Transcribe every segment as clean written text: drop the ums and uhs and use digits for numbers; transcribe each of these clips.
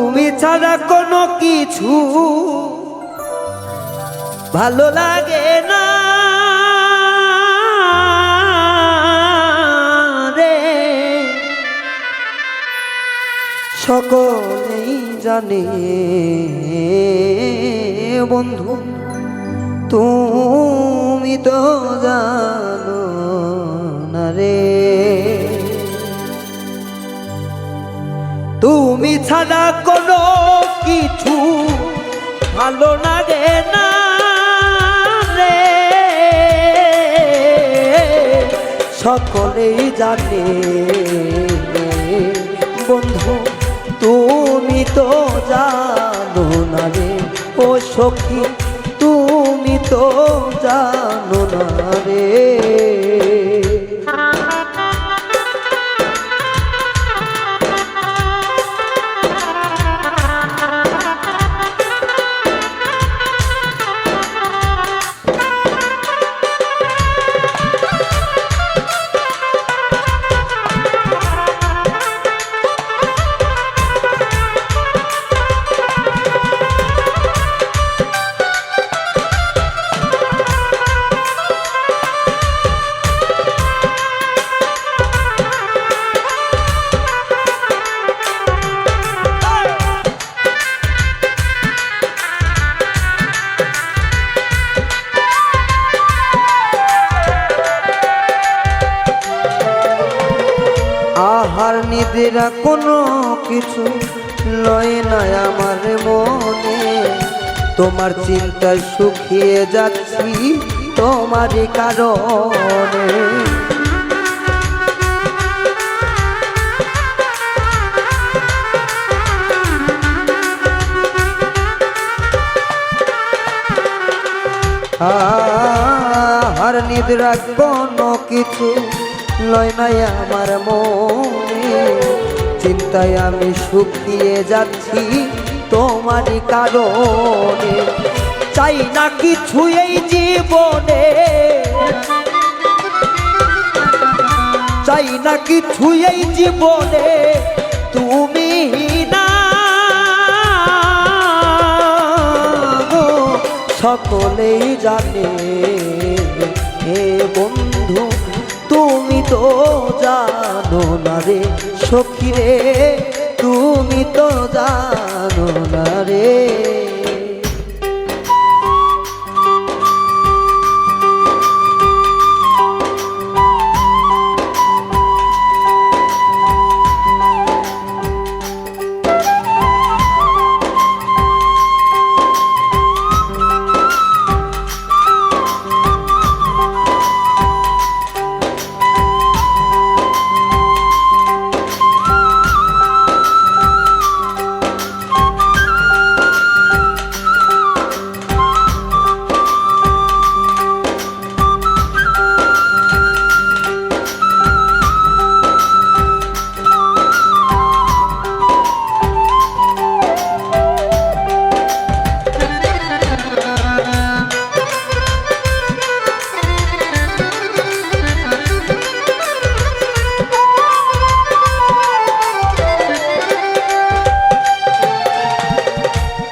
তুমি ছাড়া কোনো কিছু ভালো লাগে না রে, সকলেই জানে বন্ধু তুমি তো জানো না রে। তুমি ছাড়া কোনো কিছু ভালো লাগে না রে, সকলেই জানে বন্ধু তুমি তো জানো না রে। ও সখী তুমি তো জানো না রে। আহার নিদ্রা কোনো কিছু লয় না আমার মনে, তোমার চিন্তায় শুকিয়ে যাচ্ছি তোমারই কারণে। আহার নিদ্রা কোনো কিছু লয় নাই আমার মনে, চিন্তায় আমি শুকিয়ে যাচ্ছি তোমারই কারণে। চাই না কিছু এই জীবনে, চাই না কিছু এই জীবনে তুমি না গো, সকলেই জানে হে বন্ধু তুমি তো জানো না রে। সখী রে তুমি তো জানো না রে।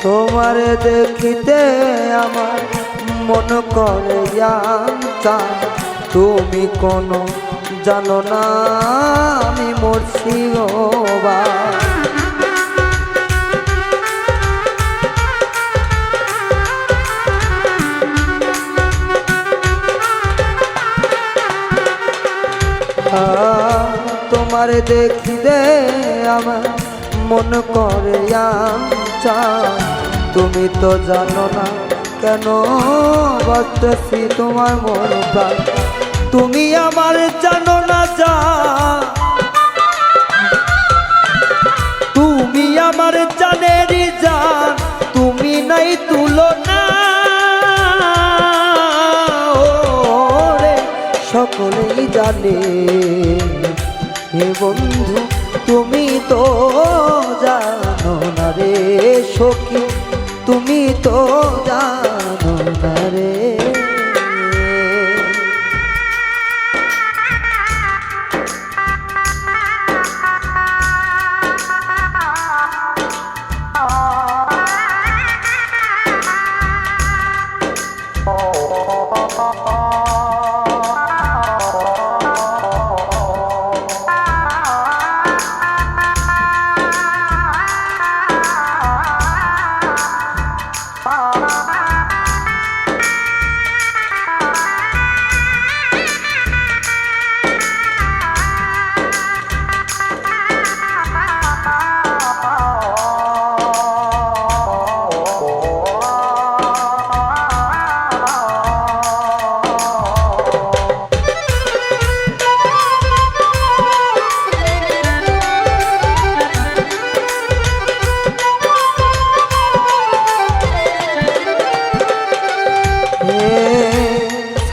তোমারে দেখিতে আমার মন করে জানতা, তুমি কোনো জানো না আমি মরছি গো বা। তোমারে দেখিতে আমার মন করে জানতা, তুমি তো জানো না কেন বাঁচতেছি তোমার মন প্রাণ। তুমি আমার জানো না যা, তুমি আমার জানেরই জান, তুমি নাই তুলনা রে, সকলেই জানে হে বন্ধু তুমি তো জানো না রে। সখী তুমি তো জানো না রে।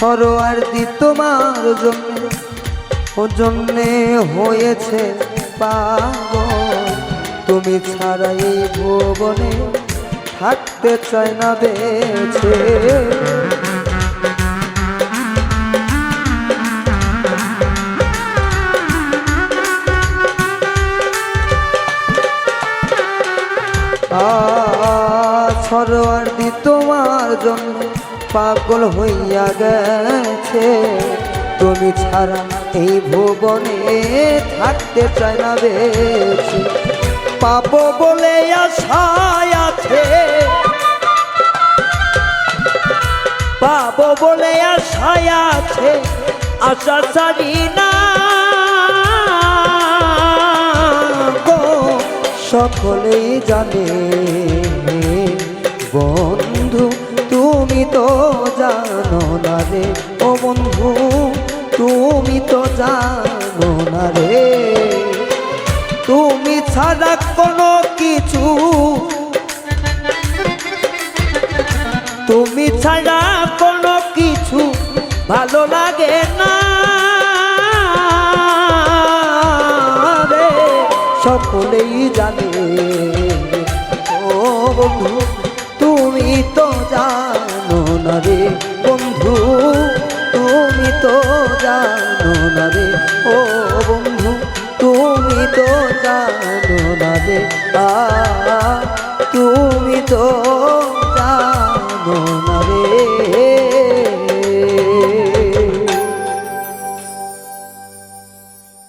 সরোয়ার্দি তোমার জন্যে হয়েছে পাগল, তুমি ছাড়া এই ভুবনে থাকতে চায় না বেঁচে। সরোয়ার্দি তোমার জন্য পাগল হইয়া গেছে, তুমি ছাড়া এই ভুবনে থাকতে চায় না বেশি। পাবো বলে আশায় আছে, পাবো বলে আশায় আছে, আশা ছাড়ি না গো। সকলেই জানে বন্ধু তুমি তো জানো না রে, ও বন্ধু তুমি তো জানো না রে। তুমি ছাড়া কোনো কিছু, তুমি ছাড়া কোনো কিছু ভালো লাগে না রে। সকলেই জানে ও বন্ধু তুমি তো জানো না রে, বন্ধু তুমি তো জানো না রে, ও বন্ধু তুমি তো জানো না রে, তুমি তো